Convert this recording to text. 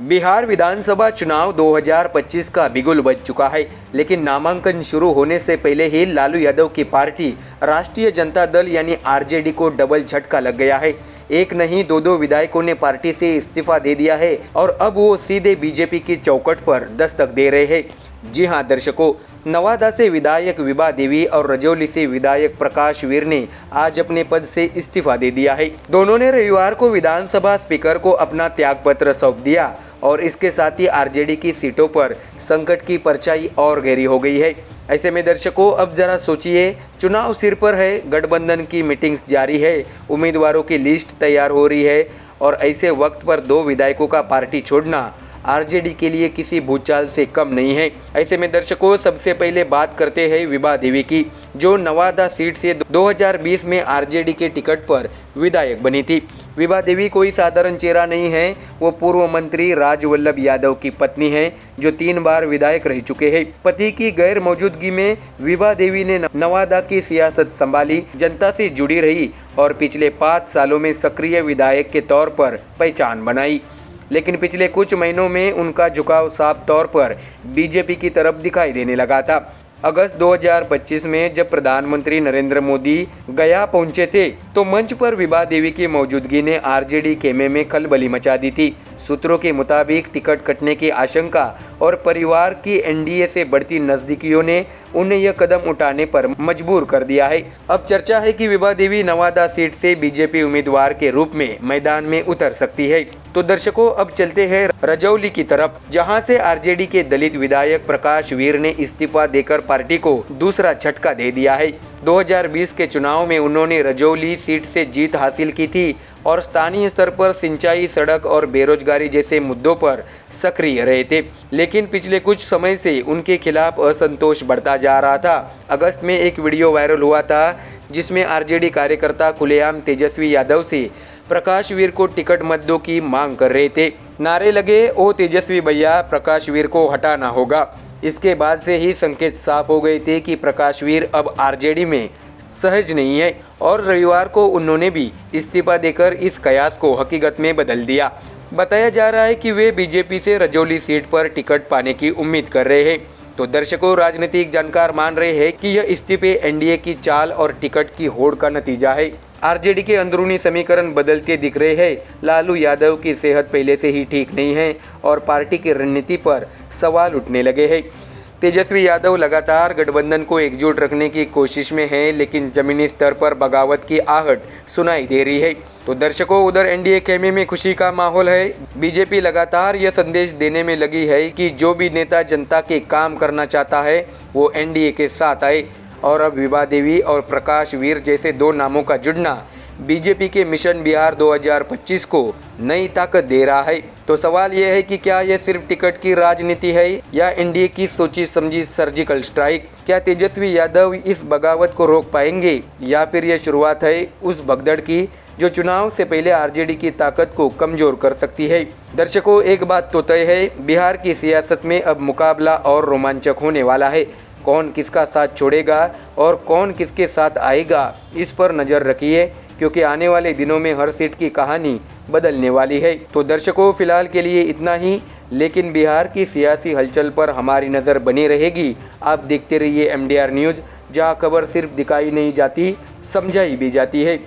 बिहार विधानसभा चुनाव 2025 का बिगुल बज चुका है, लेकिन नामांकन शुरू होने से पहले ही लालू यादव की पार्टी राष्ट्रीय जनता दल यानी आरजेडी को डबल झटका लग गया है। एक नहीं दो विधायकों ने पार्टी से इस्तीफा दे दिया है और अब वो सीधे बीजेपी की चौखट पर दस्तक दे रहे हैं। जी हां दर्शकों, नवादा से विधायक विभा देवी और रजौली से विधायक प्रकाश वीर ने आज अपने पद से इस्तीफा दे दिया है। दोनों ने रविवार को विधानसभा स्पीकर को अपना त्यागपत्र सौंप दिया और इसके साथ ही आरजेडी की सीटों पर संकट की परछाई और गहरी हो गई है। ऐसे में दर्शकों, अब जरा सोचिए, चुनाव सिर पर है, गठबंधन की मीटिंग्स जारी है, उम्मीदवारों की लिस्ट तैयार हो रही है और ऐसे वक्त पर दो विधायकों का पार्टी छोड़ना आरजेडी के लिए किसी भूचाल से कम नहीं है। ऐसे में दर्शकों, सबसे पहले बात करते हैं विभा देवी की, जो नवादा सीट से 2020 में आरजेडी के टिकट पर विधायक बनी थी। विभा देवी कोई साधारण चेहरा नहीं है, वो पूर्व मंत्री राजवल्लभ यादव की पत्नी है, जो 3 बार विधायक रह चुके हैं। पति की गैर मौजूदगी में विभा देवी ने नवादा की सियासत संभाली, जनता से जुड़ी रही और पिछले 5 सालों में सक्रिय विधायक के तौर पर पहचान बनाई। लेकिन पिछले कुछ महीनों में उनका झुकाव साफ तौर पर बीजेपी की तरफ दिखाई देने लगा था। अगस्त 2025 में जब प्रधानमंत्री नरेंद्र मोदी गया पहुंचे थे, तो मंच पर विभा देवी की मौजूदगी ने आरजेडी खेमे में खलबली मचा दी थी। सूत्रों के मुताबिक टिकट कटने की आशंका और परिवार की एनडीए से बढ़ती नजदीकियों ने उन्हें यह कदम उठाने पर मजबूर कर दिया है। अब चर्चा है कि विभा देवी नवादा सीट से बीजेपी उम्मीदवार के रूप में मैदान में उतर सकती है। तो दर्शकों, अब चलते हैं रजौली की तरफ, जहां से आरजेडी के दलित विधायक प्रकाश वीर ने इस्तीफा देकर पार्टी को दूसरा झटका दे दिया है। 2020 के चुनाव में उन्होंने रजौली सीट से जीत हासिल की थी और स्थानीय स्तर पर सिंचाई, सड़क और बेरोजगारी जैसे मुद्दों पर सक्रिय रहे थे। लेकिन पिछले कुछ समय से उनके खिलाफ असंतोष बढ़ता जा रहा था। अगस्त में एक वीडियो वायरल हुआ था, जिसमें आरजेडी कार्यकर्ता खुलेआम तेजस्वी यादव से प्रकाश वीर को टिकट मत दो की मांग कर रहे थे। नारे लगे, ओ तेजस्वी भैया, प्रकाश वीर को हटाना होगा। इसके बाद से ही संकेत साफ हो गए थे कि प्रकाश वीर अब आरजेडी में सहज नहीं है और रविवार को उन्होंने भी इस्तीफा देकर इस कयास को हकीकत में बदल दिया। बताया जा रहा है कि वे बीजेपी से रजौली सीट पर टिकट पाने की उम्मीद कर रहे हैं। तो दर्शकों, राजनीतिक जानकार मान रहे हैं कि यह इस्तीफे एनडीए की चाल और टिकट की होड़ का नतीजा है। आरजेडी के अंदरूनी समीकरण बदलते दिख रहे हैं। लालू यादव की सेहत पहले से ही ठीक नहीं है और पार्टी की रणनीति पर सवाल उठने लगे हैं। तेजस्वी यादव लगातार गठबंधन को एकजुट रखने की कोशिश में हैं, लेकिन जमीनी स्तर पर बगावत की आहट सुनाई दे रही है। तो दर्शकों, उधर एनडीए खेमे में खुशी का माहौल है। बीजेपी लगातार यह संदेश देने में लगी है कि जो भी नेता जनता के काम करना चाहता है, वो एनडीए के साथ आए। और अब विभा देवी और प्रकाश वीर जैसे 2 नामों का जुड़ना बीजेपी के मिशन बिहार 2025 को नई ताकत दे रहा है। तो सवाल यह है कि क्या यह सिर्फ टिकट की राजनीति है या एनडीए की सोची समझी सर्जिकल स्ट्राइक? क्या तेजस्वी यादव इस बगावत को रोक पाएंगे या फिर यह शुरुआत है उस भगदड़ की जो चुनाव से पहले आरजेडी की ताकत को कमजोर कर सकती है? दर्शकों, एक बात तो तय है, बिहार की सियासत में अब मुकाबला और रोमांचक होने वाला है। कौन किसका साथ छोड़ेगा और कौन किसके साथ आएगा, इस पर नज़र रखिए, क्योंकि आने वाले दिनों में हर सीट की कहानी बदलने वाली है। तो दर्शकों, फिलहाल के लिए इतना ही, लेकिन बिहार की सियासी हलचल पर हमारी नज़र बनी रहेगी। आप देखते रहिए MDR न्यूज़, जहां खबर सिर्फ दिखाई नहीं जाती, समझाई भी जाती है।